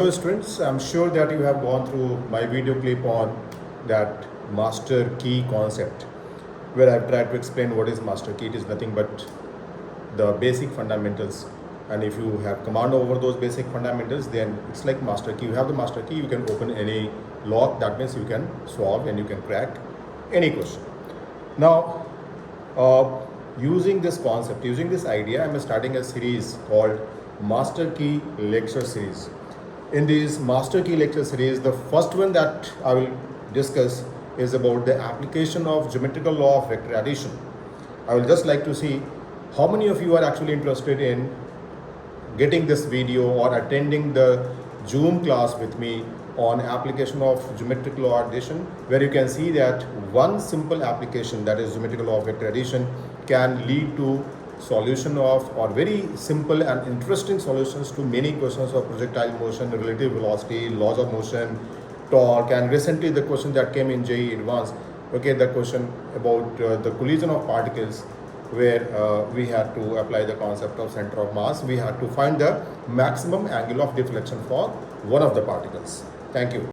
Hello students, I'm sure that you have gone through my video clip on that master key concept, where I've tried to explain what is master key. It is nothing but the basic fundamentals, and if you have command over those basic fundamentals, then it's like master key. You have the master key, you can open any lock. That means you can solve and you can crack any question. Now, using this concept, using this idea, I'm starting a series called Master Key Lecture Series. In this Master Key Lecture Series, the first one that I will discuss is about the application of geometrical law of vector addition. I will just like to see how many of you are actually interested in getting this video or attending the Zoom class with me on application of geometrical law addition, where you can see that one simple application, that is geometrical law of vector addition, can lead to solution of or very simple and interesting solutions to many questions of projectile motion, relative velocity, laws of motion, torque, and recently the question that came in JEE Advanced, okay, the question about the collision of particles, where we had to apply the concept of center of mass. We had to find the maximum angle of deflection for one of the particles. Thank you.